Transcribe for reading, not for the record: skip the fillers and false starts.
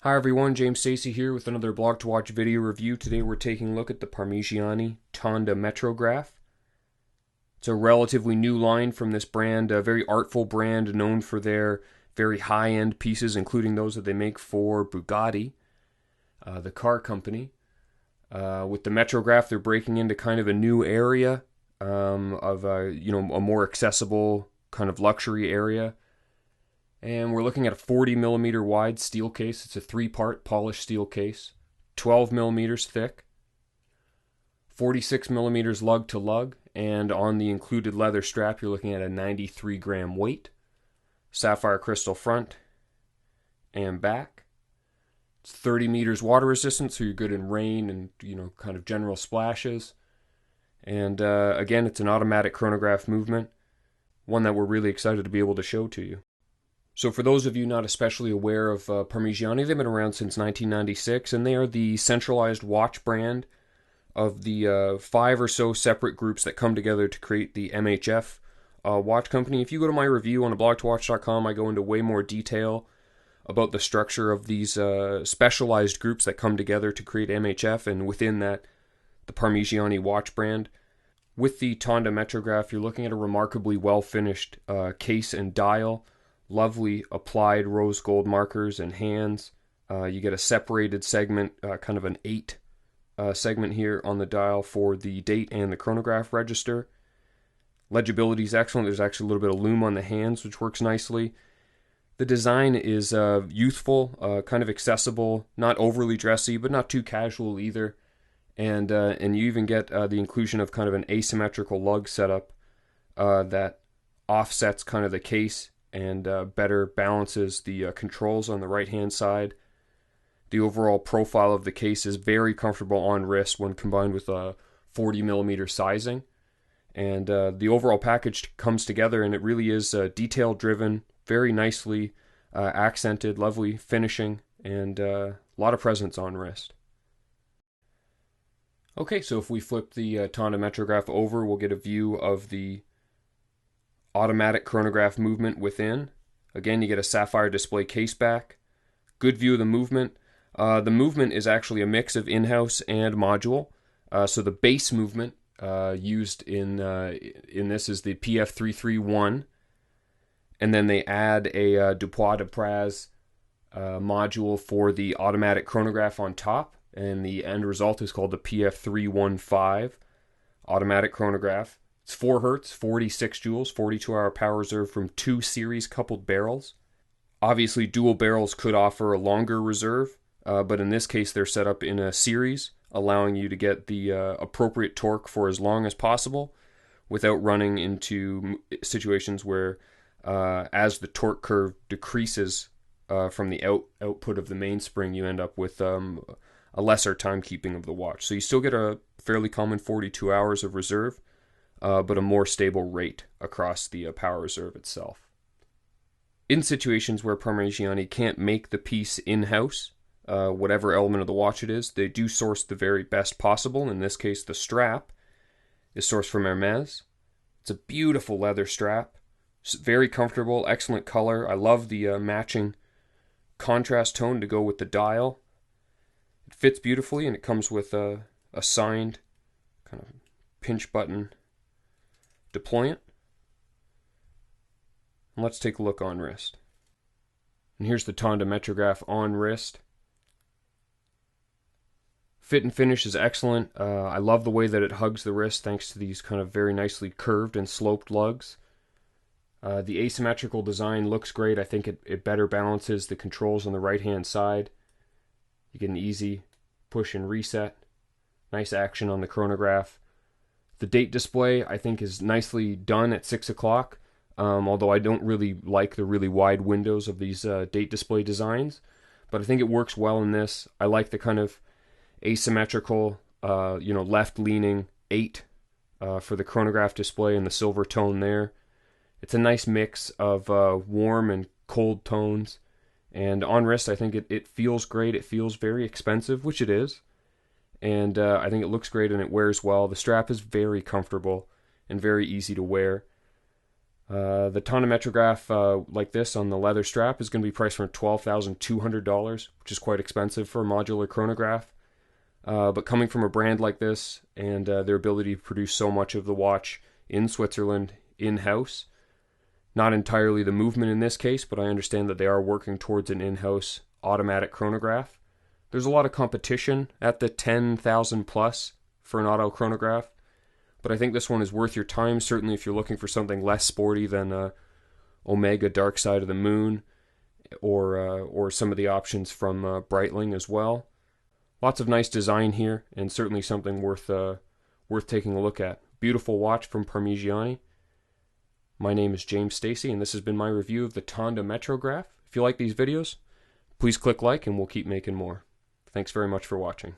Hi everyone, James Stacey here with another aBlogtoWatch video review. Today we're taking a look at the Parmigiani Tonda Metrographe. It's a relatively new line from this brand, a very artful brand known for their very high-end pieces, including those that they make for Bugatti, the car company. With the Metrographe, they're breaking into kind of a new area of a more accessible kind of luxury area. And we're looking at a 40mm wide steel case. It's a 3-part polished steel case, 12mm thick, 46mm lug to lug, and on the included leather strap, you're looking at a 93-gram weight, sapphire crystal front and back. It's 30 meters water resistant, so you're good in rain and kind of general splashes. And again, it's an automatic chronograph movement, one that we're really excited to be able to show to you. So for those of you not especially aware of Parmigiani, they've been around since 1996, and they are the centralized watch brand of the 5 or so separate groups that come together to create the MHF watch company. If you go to my review on aBlogtoWatch.com, I go into way more detail about the structure of these specialized groups that come together to create MHF, and within that, the Parmigiani watch brand. With the Tonda Metrographe, you're looking at a remarkably well-finished case and dial. Lovely applied rose gold markers and hands. You get a separated segment, kind of an 8 segment here on the dial for the date and the chronograph register. Legibility is excellent. There's actually a little bit of lume on the hands, which works nicely. The design is youthful, kind of accessible, not overly dressy, but not too casual either. And you even get the inclusion of kind of an asymmetrical lug setup that offsets kind of the case and better balances the controls on the right-hand side. The overall profile of the case is very comfortable on wrist when combined with a 40mm sizing. And the overall package comes together, and it really is detail-driven, very nicely accented, lovely finishing, and a lot of presence on wrist. Okay, so if we flip the Tonda Metrographe over, we'll get a view of the automatic chronograph movement within. Again, you get a sapphire display case back. Good view of the movement. The movement is actually a mix of in-house and module. So the base movement used in this is the PF331, and then they add a Dupois de Praz module for the automatic chronograph on top, and the end result is called the PF315 automatic chronograph. It's 4 Hz, 46 joules, 42-hour power reserve from 2 series coupled barrels. Obviously, dual barrels could offer a longer reserve, but in this case, they're set up in a series, allowing you to get the appropriate torque for as long as possible without running into situations where, as the torque curve decreases from the output of the mainspring, you end up with a lesser timekeeping of the watch. So you still get a fairly common 42 hours of reserve, but a more stable rate across the power reserve itself. In situations where Parmigiani can't make the piece in-house, whatever element of the watch it is, they do source the very best possible. In this case, the strap is sourced from Hermes. It's a beautiful leather strap. It's very comfortable, excellent color. I love the matching contrast tone to go with the dial. It fits beautifully, and it comes with a signed kind of pinch button deployant. And let's take a look on wrist. And here's the Tonda Metrographe on wrist. Fit and finish is excellent. I love the way that it hugs the wrist thanks to these kind of very nicely curved and sloped lugs. The asymmetrical design looks great. I think it better balances the controls on the right-hand side. You get an easy push and reset. Nice action on the chronograph. The date display, I think, is nicely done at 6 o'clock, although I don't really like the really wide windows of these date display designs, but I think it works well in this. I like the kind of asymmetrical, left-leaning 8 for the chronograph display and the silver tone there. It's a nice mix of warm and cold tones, and on wrist, I think it feels great. It feels very expensive, which it is. And I think it looks great and it wears well. The strap is very comfortable and very easy to wear. The Tonda Metrographe like this on the leather strap is going to be priced from $12,200, which is quite expensive for a modular chronograph. But coming from a brand like this and their ability to produce so much of the watch in Switzerland in-house, not entirely the movement in this case, but I understand that they are working towards an in-house automatic chronograph. There's a lot of competition at the 10,000 plus for an auto chronograph, but I think this one is worth your time, certainly if you're looking for something less sporty than Omega Dark Side of the Moon or some of the options from Breitling as well. Lots of nice design here, and certainly something worth taking a look at. Beautiful watch from Parmigiani. My name is James Stacey, and this has been my review of the Tonda Metrographe. If you like these videos, please click like, and we'll keep making more. Thanks very much for watching.